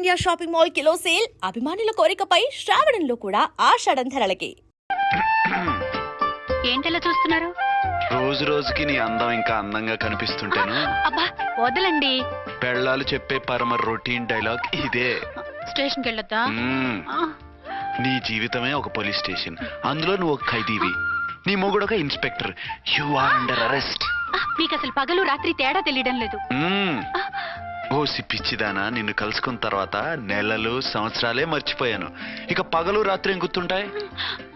Chaitanya shopping mall kilo sale అభిమానుల కోరికపై శ్రావణంలో కూడా ఆషాఢం ధరలకి. ఏంటలా చూస్తున్నారు? రోజు రోజుకి నీ అందం ఇంకా అందంగా కనిపిస్తుంటేను. అబ్బా వదలండి. పెళ్ళాలు చెప్పే పరమ రొటీన్ డైలాగ్ ఇదే. స్టేషన్కి వెళ్ళొద్దా? నీ జీవితమే ఒక పోలీస్ స్టేషన్, అందులో నువ్వు ఒక ఖైదీవి, నీ మొగుడు ఒక inspector. You are under arrest. మీకు అసలు పగలు రాత్రి తేడా తెలియడం లేదు. ఓ సిప్పిచ్చిదానా, నిన్ను కలుసుకున్న తర్వాత నెలలు సంవత్సరాలే మర్చిపోయాను. ఇక పగలు రాత్రి ఏం గుర్తుంటాయి?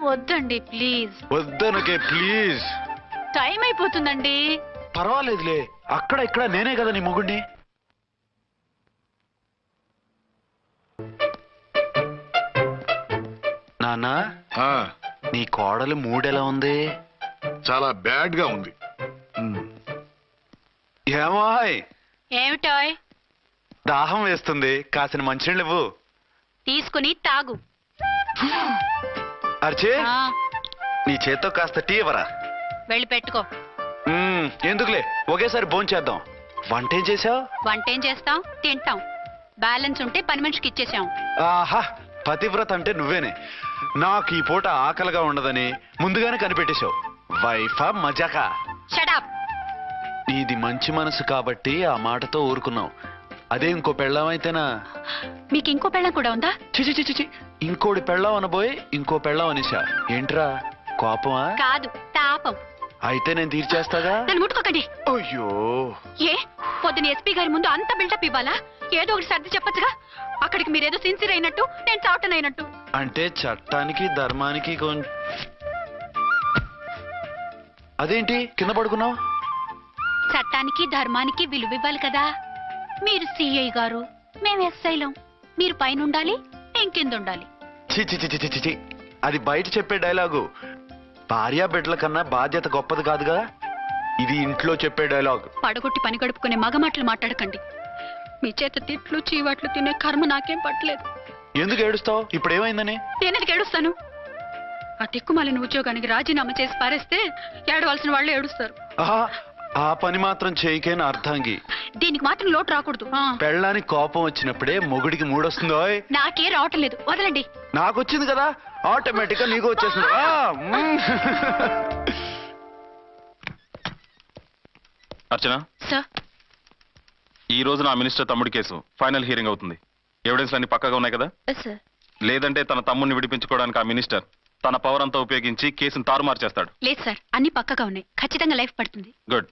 వద్దండి ప్లీజ్. వద్దనకే ప్లీజ్. టైం అయిపోతుందండి. పర్వాలేదులే, అక్కడ ఇక్కడ నేనే కదా నీ మొగుడిని. నాన్న, నీ కోడలు మూడెలా ఉంది? చాలా బ్యాడ్ గా ఉంది. ఏమాయ్? ఏమిటాయ్? దాహం వేస్తుంది, కాసిన మంచినీళ్ళు ఇవ్వు. తీసుకుని తాగు. అర్చే, నీ చేత్తో కాస్త టీ ఇవ్వరా. వెళ్ళి పెట్టుకో. ఎందుకులే, ఒకేసారి భోంచేద్దాం. వంటేం చేసావు? వంటేం చేస్తాం, తింటాం. బ్యాలెన్స్ ఉంటే పని మనిషికి ఇచ్చేసాం. ఆహా, పతివ్రత అంటే నువ్వేనే. నాకు ఈ పూట ఆకలిగా ఉండదని ముందుగానే కనిపెట్టేశావు. వైఫా మజాకా? షడప్. నీది మంచి మనసు కాబట్టి ఆ మాటతో ఊరుకున్నావు. అదే ఇంకో పెళ్ళాం అయితేనా? మీకు ఇంకో పెళ్ళం కూడా ఉందా? చిచి, ఇంకోటి పెళ్ళాం అనబోయి ఇంకో పెళ్ళాం అనేసా. ఏంట్రా, కోపమా? కాదు, తాపం. అయితే నేను తీర్చేస్తాగా. నన్ను ముట్టుకోకండి. అయ్యో, ఏ పొద్దున ఎస్పీ గారి ముందు అంత బిల్డప్ ఇవ్వాలా? ఏదో ఒకటి సర్ది చెప్పచ్చుగా. అక్కడికి మీరేదో సిన్సియర్ అయినట్టు, నేను చావటన్ అయినట్టు. అంటే చట్టానికి ధర్మానికి అదేంటి కింద పడుకున్నావు? చట్టానికి ధర్మానికి విలువ ఇవ్వాలి కదా. మీరు సిఐ గారు, మేము ఎస్ఐలం. మీరు పైన ఉండాలి, నేను కింద ఉండాలి. చి, అది బయట చెప్పే డైలాగు. భార్యా బిడ్డల కన్నా బాధ్యత గొప్పది కాదుగా. ఇది ఇంట్లో చెప్పే డైలాగ్. పడగొట్టి పని గడుపుకునే మగ మాటలు మాట్లాడకండి. మీ చేత తిట్లు చీవాట్లు తినే కర్మ నాకేం పట్టలేదు. ఎందుకు ఏడుస్తావు? ఇప్పుడు ఏమైందని? నేనెందుకు ఏడుస్తాను? ఆ తిక్కుమాలిన ఉద్యోగానికి రాజీనామా చేసి పారేస్తే ఏడవలసిన వాళ్ళు ఏడుస్తారు. ఆ పని మాత్రం చేయకేన అర్థంగి. దీనికి మాత్రం లోటు రాకూడదు. పెళ్ళానికి కోపం వచ్చినప్పుడే మొగుడికి మూడొస్తుందో. నాకే రావటం లేదు, వదలండి. నాకు వచ్చింది కదా, ఆటోమేటిక్ గా నీకు వచ్చేసింది. అర్చన సార్, ఈ రోజు నా మినిస్టర్ తమ్ముడి కేసు ఫైనల్ హియరింగ్ అవుతుంది. ఎవిడెన్స్ అన్ని పక్కగా ఉన్నాయి కదా? సార్. లేదంటే తన తమ్ముడిని విడిపించుకోవడానికి ఆ మినిస్టర్ తన పవర్ అంతా ఉపయోగించి కేసును తారుమారు చేస్తాడు. లేదు సార్, అన్ని పక్కగా ఉన్నాయి. ఖచ్చితంగా లైఫ్ పడుతుంది. గుడ్,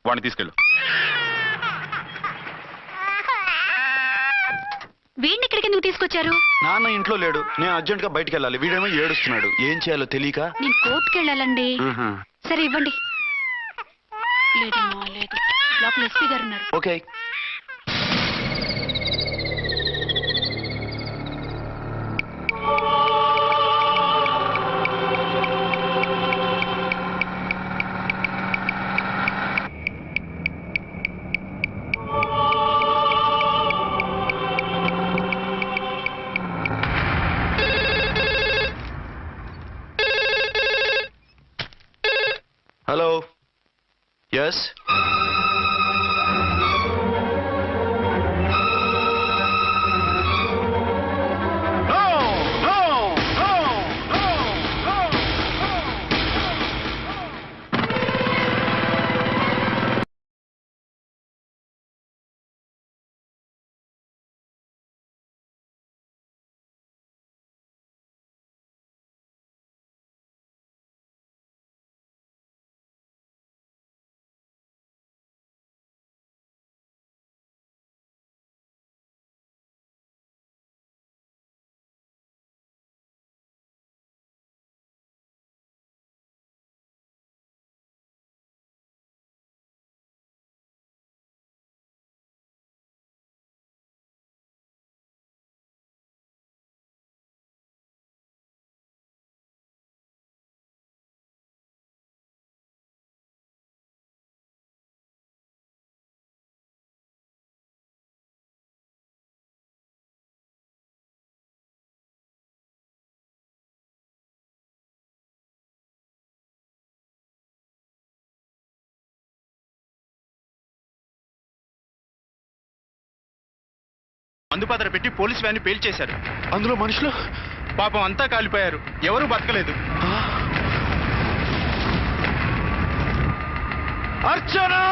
వాడిని తీసుకెళ్ళు. వీడిని ఇక్కడికి ఎందుకు తీసుకొచ్చారు? నాన్న ఇంట్లో లేడు, నేను అర్జెంట్ గా బయటికి వెళ్ళాలి. వీడేమో ఏడుస్తున్నాడు, ఏం చేయాలో తెలియక. నేను కోర్టుకి వెళ్ళాలండి. సరే ఇవ్వండి. లేదమ్మా, లేదు. లోపల ఎస్పీ గారు ఉన్నారు. ఓకే. Hello, yes. అగ్గిపాత్ర పెట్టి పోలీస్ వ్యాన్ని పేల్చేశారు. అందులో మనుషులు పాపం అంతా కాలిపోయారు, ఎవరూ బతకలేదు. అర్చనా!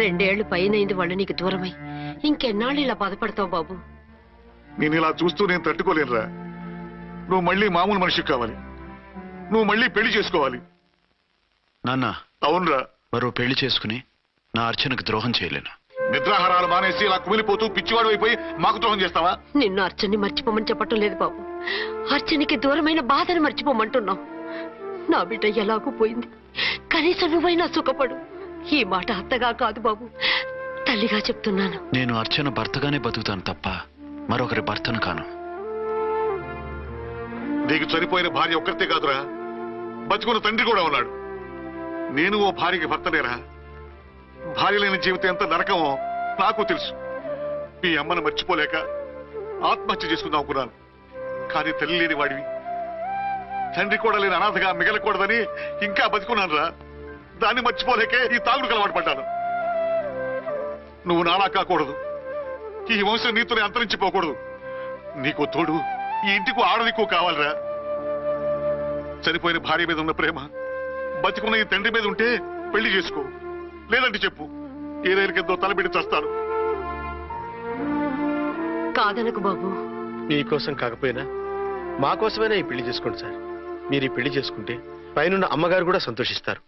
రెండేళ్లు పైనైంది వాళ్ళు నీకు దూరమై. ఇంకెన్నాళ్ళు ఇలా బాధపడతావు బాబు? నేను ఇలా చూస్తూ నేను తట్టుకోలేనురా. నువ్వు మళ్ళీ మామూలు మనిషి కావాలి. నువ్వు మళ్ళీ పెళ్లి చేసుకోవాలి. నాన్న, అవునరా. మరో పెళ్లి చేసుకుని నా అర్చనకు ద్రోహం చేయలేను. నిద్రాహారాలు మానేసి ఇలా కుమిలిపోతూ పిచ్చివాడు అయిపోయి మాకు ద్రోహం చేస్తావా? నిన్ను అర్చన్ని మర్చిపోమని చెప్పటం లేదు బాబు. అర్చనికి దూరమైన బాధను మర్చిపోమంటున్నావు. నా బిడ్డ ఎలాగూ పోయింది, కనీసం నువ్వైనా సుఖపడు. ఈ మాట అత్తగా కాదు బాబు, తల్లిగా చెప్తున్నాను. నేను అర్చన భర్తగానే బతుకుతాను తప్ప మరొకరి భర్తను కాను. నీకు చనిపోయిన భార్య ఒక్కరితే కాదురా, బతుకున్న తండ్రి కూడా ఉన్నాడు. నేను ఓ భార్యకి భర్తలేరా. భార్య లేని జీవితం ఎంత నరకమో నాకు తెలుసు. మీ అమ్మను మర్చిపోలేక ఆత్మహత్య చేసుకుందాం అనుకున్నాను. కానీ తల్లి లేని వాడివి, తండ్రి కూడా లేని అనాథగా మిగలకూడదని ఇంకా బతుకున్నాను రా. దాన్ని మర్చిపోలేకే ఈ తాగుడుకు అలవాటు పడ్డాను. నువ్వు నాలా కాకూడదు, ఈ వంశం నీతోనే అంతరించిపోకూడదు. నీకు తోడు ఈ ఇంటికి ఆడదికు కావాలిరా. చనిపోయిన భార్య మీద ఉన్న ప్రేమ బతికున్న ఈ తండ్రి మీద ఉంటే పెళ్లి చేసుకో, లేదంటే చెప్పు. ఏదైనా తలబెట్టి చస్తాను. కాదనకు బాబు. మీకోసం కాకపోయినా మా కోసమైనా ఈ పెళ్లి చేసుకోండి సార్. మీరు ఈ పెళ్లి చేసుకుంటే పైనున్న అమ్మగారు కూడా సంతోషిస్తారు.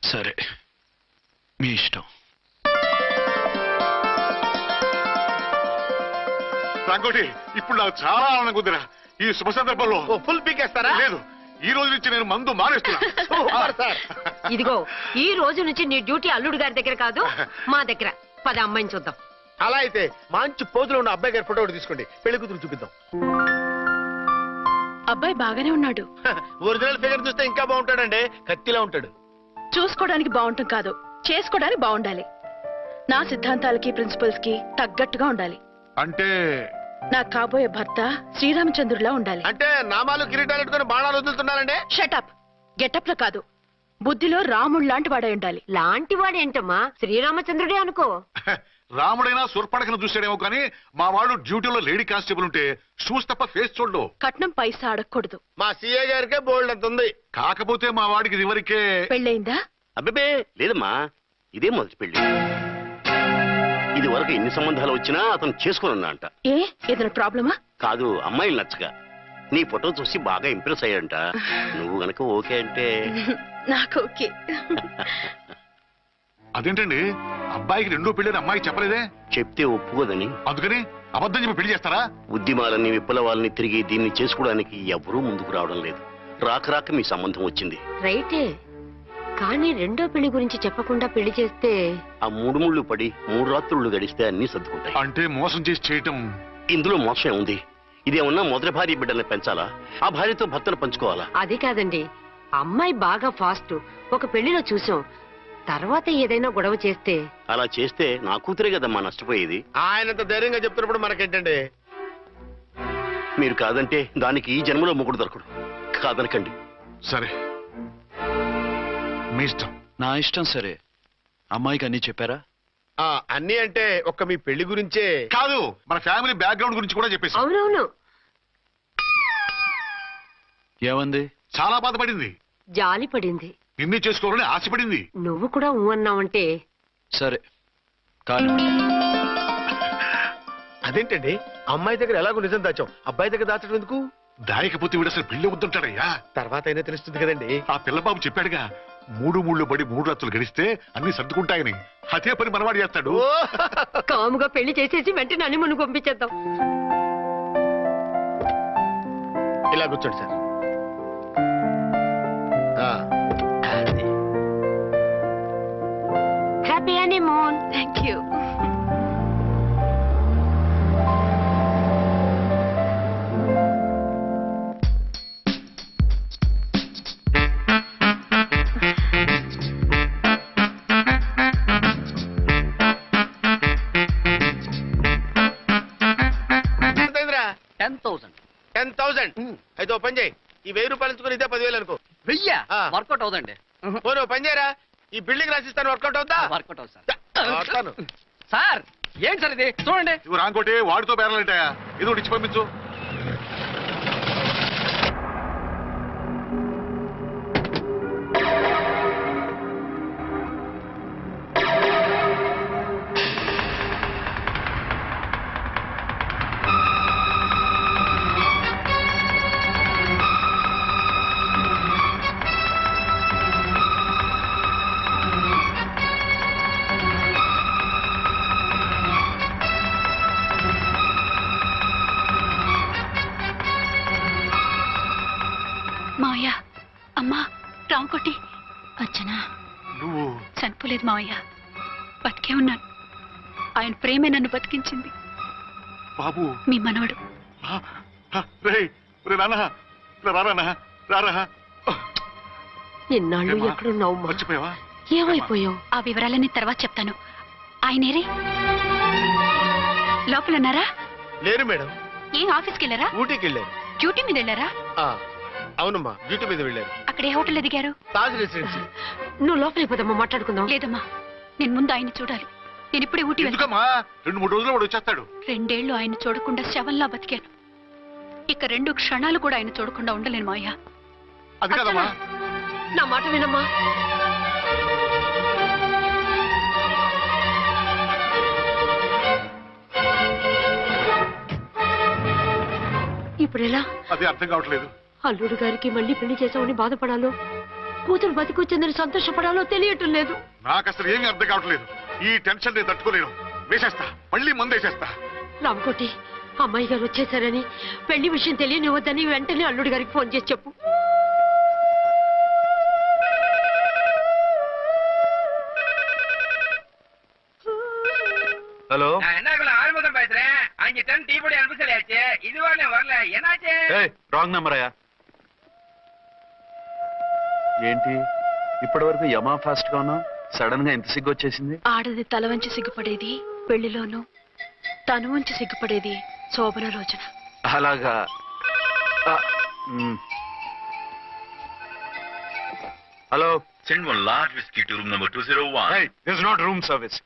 సరే, మీ ఇష్టం. రాంకోటి, ఇప్పుడు నాకు చాలా ఆనందంగా ఉందిరా. ఈ శుభ సందర్భంలో ఫుల్ పీకేస్తారా? లేదు, ఈ రోజు నుంచి నేను మందు మానేస్తున్నా. ఇదిగో, ఈ రోజు నుంచి నీ డ్యూటీ అల్లుడు గారి దగ్గర కాదు, మా దగ్గర. పద అమ్మాయిని చూద్దాం. అలా అయితే మంచి పోజులో ఉన్న అబ్బాయి గారి ఫోటో ఒకటి తీసుకోండి, పెళ్లి కూతురు చూపిద్దాం. అబ్బాయి బాగానే ఉన్నాడు. ఒరిజినల్ ఫిగర్ చూస్తే ఇంకా బాగుంటాడండి, కత్తిలా ఉంటాడు. చూసుకోవడానికి బాగుంటాం కాదు, చేసుకోవడానికి బాగుండాలి. నా సిద్ధాంతాలకి ప్రిన్సిపల్స్ కి తగ్గట్టుగా ఉండాలి. అంటే నా కాబోయే భర్త శ్రీరామచంద్రులా ఉండాలి. అంటే నామాలు కిరీటాలు పెట్టుకుని బాణాలు వదులుతున్నారండి. షటప్. గెటప్ లో కాదు, బుద్ధిలో రాముడు లాంటి వాడై ఉండాలి. లాంటి వాడేంటమ్మా, శ్రీరామచంద్రుడే అనుకో. రాముడైనా సుర్పడకను చూసాడేమో కానీ మా వాడు డ్యూటీలో లేడీ కానిస్టేబుల్ ఉంటే షూస్ తప్ప ఫేస్ చూడడు. కట్నం పైసా అడగకూడదు. మా సీఏ గారికే బోల్డ్ అంత ఉంది. కాకపోతే మా వాడికి ఇదివరకే పెళ్ళయిందా? అబ్బే లేదమ్మా, ఇదే మొదటి పెళ్లి. ఇది వరకు ఎన్ని సంబంధాలు వచ్చినా అతను చేసుకున్నా అంట. ఏ ఏదైనా ప్రాబ్లమా? కాదు, అమ్మాయిలు నచ్చగా నీ ఫోటో చూసి బాగా ఇంప్రెస్ అయ్యాడంట. నువ్వు గనక ఓకే అంటే నాకు ఓకే. అదేంటండి, అబ్బాయికి రెండో పెళ్ళని అమ్మాయికి చెప్పలేదే? చెప్తే ఒప్పుకోదని. అందుకని అబద్ధం చెప్పి పెళ్లి చేస్తారా? ఉద్యమాలని విప్లవాలని తిరిగి దీన్ని చేసుకోవడానికి ఎవరూ ముందుకు రావడం లేదు. రాక రాక మీ సంబంధం వచ్చింది. రైటే, కానీ రెండో పెళ్లి గురించి చెప్పకుండా పెళ్లి చేస్తే ఆ 3 ముళ్ళు పడి 3 రాత్రులు గడిస్తే అన్ని సర్దుకుంటాయి. అంటే మోసం చేసి చేయటం. ఇందులో మోసం ఉంది. ఇదేమన్నా మొదటి భార్య బిడ్డల్ని పెంచాలా, ఆ భార్యతో భర్తను పంచుకోవాలా? అది కాదండి, అమ్మాయి బాగా ఫాస్ట్. ఒక పెళ్లిలో చూసాం, తర్వాత ఏదైనా గొడవ చేస్తే. అలా చేస్తే నా కూతురే కదమ్మా నష్టపోయేది. ఆయనంత ధైర్యంగా చెప్తున్నప్పుడు మనకేంటండి? మీరు కాదంటే దానికి ఈ జన్మలో మొగుడు దొరకడు. కాదనకండి. సరే, మీ ఇష్టం. నా ఇష్టం. సరే, అమ్మాయికి అన్నీ చెప్పారా? అన్ని అంటే ఒక్క మీ పెళ్లి గురించే కాదు, మన ఫ్యామిలీ బ్యాక్గ్రౌండ్ గురించి కూడా చెప్పేసి. అవునవును. ఏమంది? చాలా బాధపడింది, జాలి పడింది, నిన్నే చేసుకోవాలని ఆశపడింది. నువ్వు కూడా ఊ అన్నావంటే. సరే కానీ అదేంటండి, అమ్మాయి దగ్గర ఎలాగో నిజం దాచాం, అబ్బాయి దగ్గర దాచడం ఎందుకు? దాయకపోతే వీడు అసలు పెళ్లి వద్దంటాడయ్యా. తర్వాత అయినా తెలుస్తుంది కదండి. ఆ పిల్లబాబు చెప్పాడుగా, 3 ముళ్ళు పడి 3 రాత్రులు గడిస్తే అన్ని సర్దుకుంటాయని. అదే పని మనవాడు చేస్తాడు. కాముగా పెళ్లి చేసేసి వెంటనే హనీమూన్ పంపించేద్దాం. ఇలా కూర్చోండి సార్. ఆ, అది. Happy honeymoon. Thank you. ఎంత అయిందిరా? 10,000. 10,000. అయితే ఓ పని చేయి, ఈ 1000 రూపాయలు ఎంచుకుని ఇదే 10,000 అనుకో. వెయ్యా ఆ. వర్కౌట్ అవుదండి. పోనీ ఓ పని చేయరా, ఈ బిల్డింగ్ రాసిస్తాను, వర్కౌట్ అవుతా. వర్కౌట్ అవుతుంది సార్. వస్తాను. సార్ ఏంటి సార్ ఇది చూడండి. ఇవి రాంకోటి వాడితో బేరాలంటాయా? ఇది ఒకటి ఇచ్చి పంపించు. మావయ్య, అమ్మా, రాంకోటి. అచ్చనా, నువ్వు చనిపోలేదు మావయ్య, బతికే ఉన్నాను. ఆయన ప్రేమే నన్ను బతికించింది. బాబు మీ మనవడు. రే నాన్న, రారా రారా. ఇన్నాళ్ళు ఎక్కడున్నావు? మర్చిపోయావా? ఏమైపోయావు? ఆ వివరాలన్నీ తర్వాత చెప్తాను. ఆయనేరే లోపలన్నారా? లేరు మేడం, ఏం ఆఫీస్కి వెళ్ళారా? ఊటీకి వెళ్ళారు. డ్యూటీ మీద వెళ్ళారా? ఆ, అవునమ్మా, డ్యూటీ మీద వెళ్ళారు. అక్కడ ఏ హోటల్ ఎదిగారు? తాజ్ రెసిడెన్సీ. నువ్వు లోపలికి పోదమ్మా, మాట్లాడుకుందాం. లేదమ్మా, నేను ముందు ఆయన్ని చూడాలి. నేను ఇప్పుడే ఊటీ వెళ్తాను. ఎందుకమ్మా? 2-3 రోజుల్లో వాడు వచ్చేస్తాడు. 2 ఏళ్లు ఆయన చూడకుండా శవంలా బతికాను. ఇక 2 క్షణాలు కూడా ఆయన చూడకుండా ఉండలేను మావయ్య. అది కదమ్మా. నా మాట వినమ్మా. ఇప్పుడెలా? అది అర్థం కావట్లేదు. అల్లుడు గారికి మళ్ళీ పెళ్లి చేసామని బాధపడాలో, కూతురు బతికొచ్చిందని సంతోషపడాలో తెలియటం లేదు. నాకు అసలు ఏమీ అర్థం కావట్లేదు. ఈ టెన్షన్ నేను తట్టుకోలేను. వేసేస్తా, మళ్ళీ మందేసేస్తా. రామకోటి, అమ్మాయి గారు వచ్చేసారని, పెళ్లి విషయం తెలియనివ్వద్దని వెంటనే అల్లుడు గారికి ఫోన్ చేసి చెప్పు. ஹலோ ஆறுமுகம் பேசுறேன். அஞ்சு டன் டீ பொடி அனுப்ப சொல்லியாச்சு. இதுவரை வரல, என்னாச்சு? ఏయ్, రాంగ్ నెంబర్ అయ్యా. ఏంటి ఇప్పటి వరకు యమా ఫాస్ట్ గా ఉన్నావు, సడన్ గా ఎంత సిగ్గు వచ్చేసింది? ఆడది తల వంచి సిగ్గుపడేది పెళ్లిలోనూ, తను వంచి సిగ్గుపడేది శోభన రోజున. అలాగా. Hello, Send one large whiskey to room number 201. hey, this is not room service.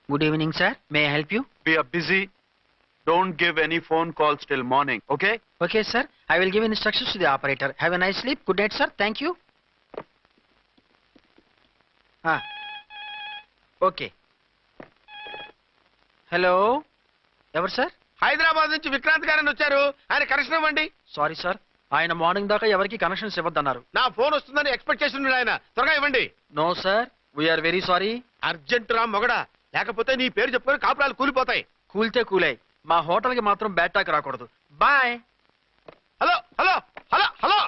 Good evening sir, may I help you? We are busy. Don't give any phone calls till morning, okay? Okay sir, I will give instructions to the operator. Have a nice sleep. Good night sir, thank you. Okay. Hello, ఎవరు sir? Hyderabad నుంచి విక్రాంత్ గారని వచ్చారు, ఆయన connection ఇవ్వండి. Sorry sir, ఆయన morning దాకా ఎవరికి connections ఇవ్వద్దన్నారు. నా ఫోన్ వస్తుందని ఎక్స్పెక్ట్ చేసి ఉన్నాడు ఆయన. త్వరగా ఇవ్వండి. No sir, we are very sorry. Urgent రా మొగడా, లేకపోతే నీ పేరు చెప్పుకొని కాపురాలు కూలిపోతాయి. కూల్తే కూలాయి, మా హోటల్కి మాత్రం బ్యాడ్ టాక్ రాకూడదు. Bye. Hello hello hello hello.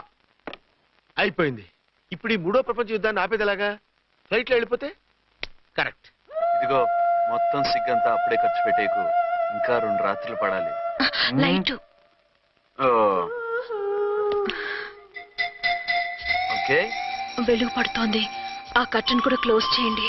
అయిపోయింది. ఇప్పుడు ఈ 3వ ప్రపంచ యుద్ధాన్ని ఆపేదిలాగా? ఫ్లైట్లో వెళ్ళిపోతే కరెక్ట్. ఇదిగో మొత్తం సిగ్గంతా అప్పుడే ఖర్చు పెట్టేకు, ఇంకా 2 రాత్రులు పడాలి. లైట్. ఓకే, వెలుగు పడుతోంది, ఆ కర్టన్ కూడా క్లోజ్ చేయండి.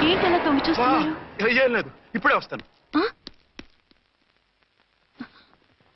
ఏంటలా తొంగి చూస్తున్నారు? ఏం లేదు, ఇప్పుడే వస్తాను.